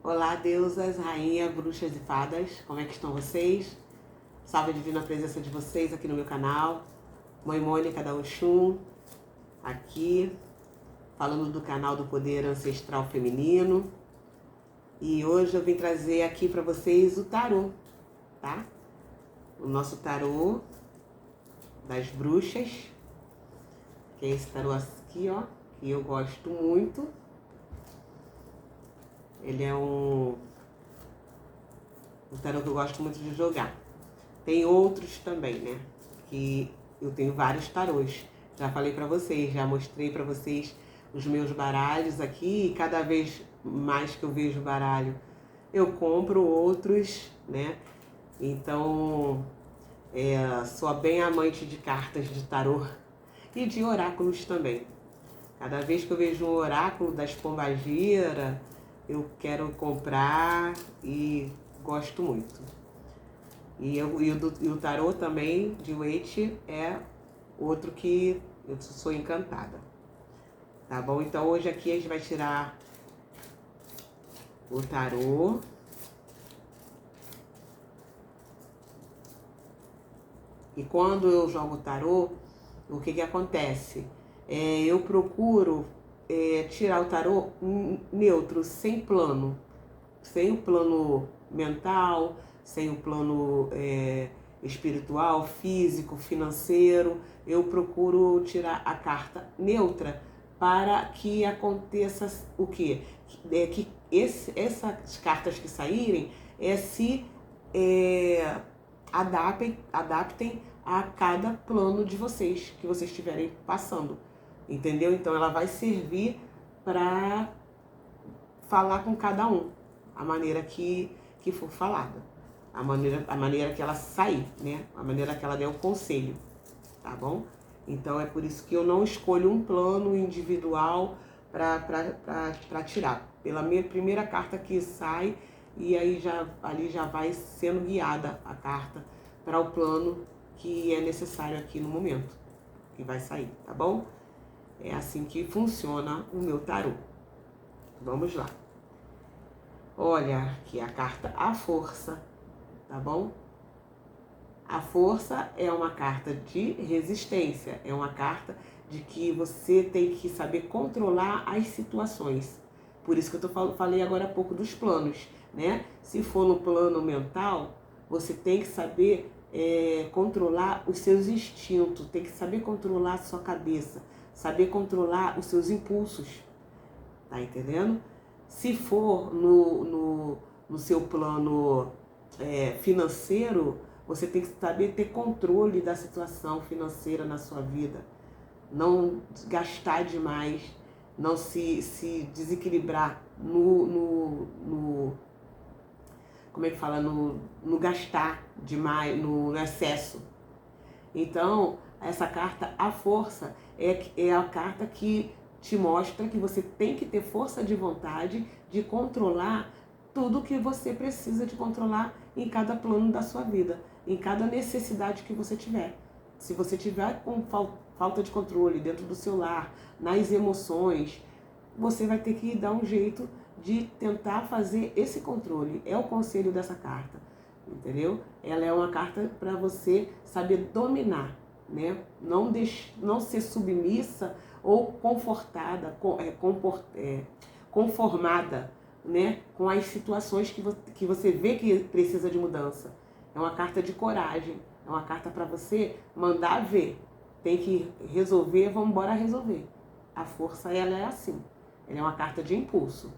Olá, deusas, rainha, bruxas e fadas, como é que estão vocês? Salve a divina presença de vocês aqui no meu canal. Mãe Mônica da Oxum, aqui, falando do canal do Poder Ancestral Feminino. E hoje eu vim trazer aqui para vocês o tarô, tá? O nosso tarô das bruxas, que é esse tarô aqui, ó, que eu gosto muito. Ele é um tarô que eu gosto muito de jogar. Tem outros também, né? Que eu tenho vários tarôs. Já falei pra vocês, já mostrei pra vocês os meus baralhos aqui. E cada vez mais que eu vejo baralho, eu compro outros, né? Então, sou bem amante de cartas de tarô e de oráculos também. Cada vez que eu vejo um oráculo das Pombagira, eu quero comprar e gosto muito. E o tarô também de Waite é outro que eu sou encantada. Tá bom? Então hoje aqui a gente vai tirar o tarô. E quando eu jogo o tarô, o que acontece? Eu procuro tirar o tarô neutro, sem plano. Sem o plano mental, sem o plano espiritual, físico, financeiro. Eu procuro tirar a carta neutra para que aconteça o quê? Que essas cartas que saírem se adaptem a cada plano de vocês, que vocês estiverem passando. Entendeu? Então ela vai servir para falar com cada um, a maneira que for falada, a maneira que ela sair, né? A maneira que ela der o conselho, tá bom? Então é por isso que eu não escolho um plano individual para tirar. Pela minha primeira carta que sai, e aí ali já vai sendo guiada a carta para o plano que é necessário aqui no momento, que vai sair, tá bom? É assim que funciona o meu tarô. Vamos lá. Olha aqui a carta A Força, tá bom? A Força é uma carta de resistência, é uma carta de que você tem que saber controlar as situações. Por isso que eu falei agora há pouco dos planos, né? Se for no plano mental, você tem que saber controlar os seus instintos, tem que saber controlar a sua cabeça, saber controlar os seus impulsos, tá entendendo? Se for no seu plano financeiro, você tem que saber ter controle da situação financeira na sua vida. Não gastar demais, não se desequilibrar como é que fala? No gastar demais, no excesso. Então, essa carta, a força, é a carta que te mostra que você tem que ter força de vontade de controlar tudo que você precisa de controlar em cada plano da sua vida, em cada necessidade que você tiver. Se você tiver com falta de controle dentro do seu lar, nas emoções, você vai ter que dar um jeito de tentar fazer esse controle. É o conselho dessa carta, entendeu? Ela é uma carta para você saber dominar, né? Não ser submissa ou conformada, né, com as situações que você vê que precisa de mudança. É uma carta de coragem, é uma carta para você mandar ver. Tem que resolver, vamos embora resolver. A força, ela é assim, ela é uma carta de impulso,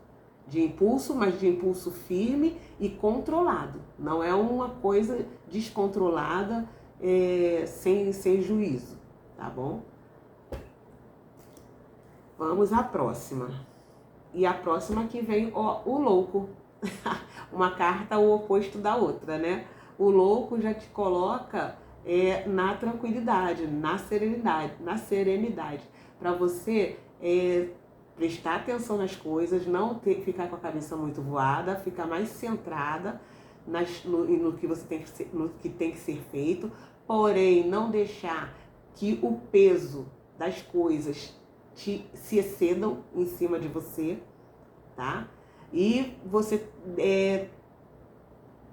mas de impulso firme e controlado. Não é uma coisa descontrolada, sem juízo, tá bom? Vamos à próxima. E a próxima que vem, o louco. Uma carta o oposto da outra, né? O louco já te coloca na tranquilidade, na serenidade. Para você prestar atenção nas coisas, não ficar com a cabeça muito voada, ficar mais centrada no que você no que tem que ser feito, porém não deixar que o peso das coisas se excedam em cima de você, tá? E você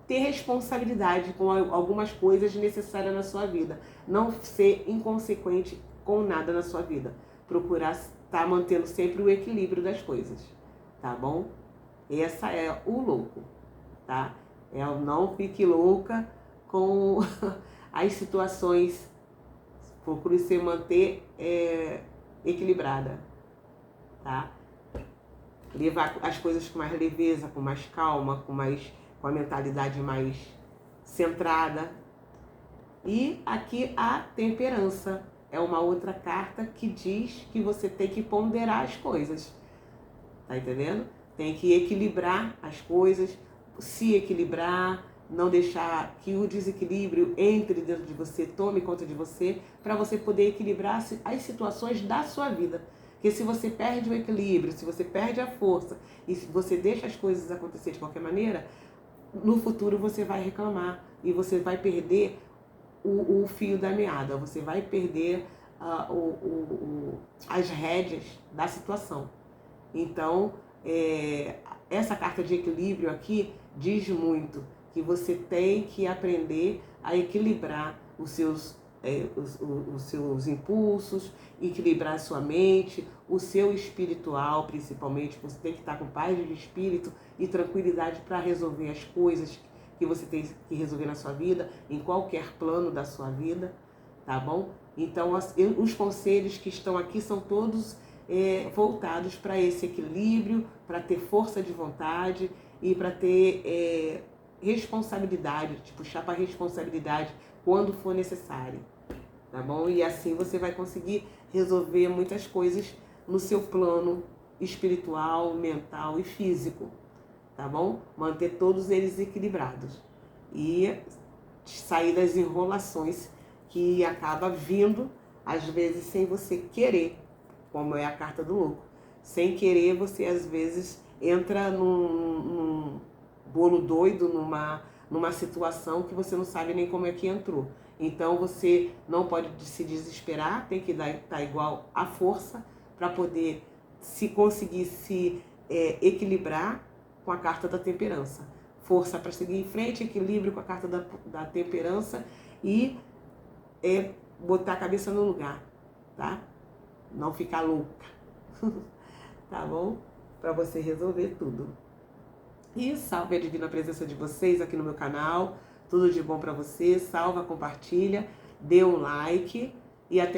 ter responsabilidade com algumas coisas necessárias na sua vida. Não ser inconsequente com nada na sua vida. Procurar estar mantendo sempre o equilíbrio das coisas, tá bom? Essa é o louco, tá? É o não fique louca com as situações. Procure se manter equilibrada, tá? Levar as coisas com mais leveza, com mais calma, com a mentalidade mais centrada. E aqui a temperança é uma outra carta que diz que você tem que ponderar as coisas, tá entendendo? Tem que equilibrar as coisas, se equilibrar, não deixar que o desequilíbrio entre dentro de você, tome conta de você, para você poder equilibrar as situações da sua vida. Porque se você perde o equilíbrio, se você perde a força e se você deixa as coisas acontecer de qualquer maneira, no futuro você vai reclamar e você vai perder o fio da meada, você vai perder as rédeas da situação. Então, essa carta de equilíbrio aqui diz muito que você tem que aprender a equilibrar os seus impulsos, equilibrar a sua mente, o seu espiritual, principalmente. Você tem que estar com paz de espírito e tranquilidade para resolver as coisas que você tem que resolver na sua vida, em qualquer plano da sua vida, tá bom? Então, os conselhos que estão aqui são todos voltados para esse equilíbrio, para ter força de vontade e para ter responsabilidade, te puxar para responsabilidade quando for necessário, tá bom? E assim você vai conseguir resolver muitas coisas no seu plano espiritual, mental e físico, tá bom? Manter todos eles equilibrados e sair das enrolações que acaba vindo, às vezes, sem você querer, como é a carta do louco. Sem querer, você às vezes entra num bolo doido, numa situação que você não sabe nem como é que entrou. Então você não pode se desesperar, tem que estar igual à força para poder conseguir se equilibrar com a carta da temperança. Força para seguir em frente, equilíbrio com a carta da temperança e botar a cabeça no lugar, tá? Não ficar louca, tá bom? Para você resolver tudo. E salve a divina presença de vocês aqui no meu canal. Tudo de bom para você. Salva, compartilha, dê um like e até o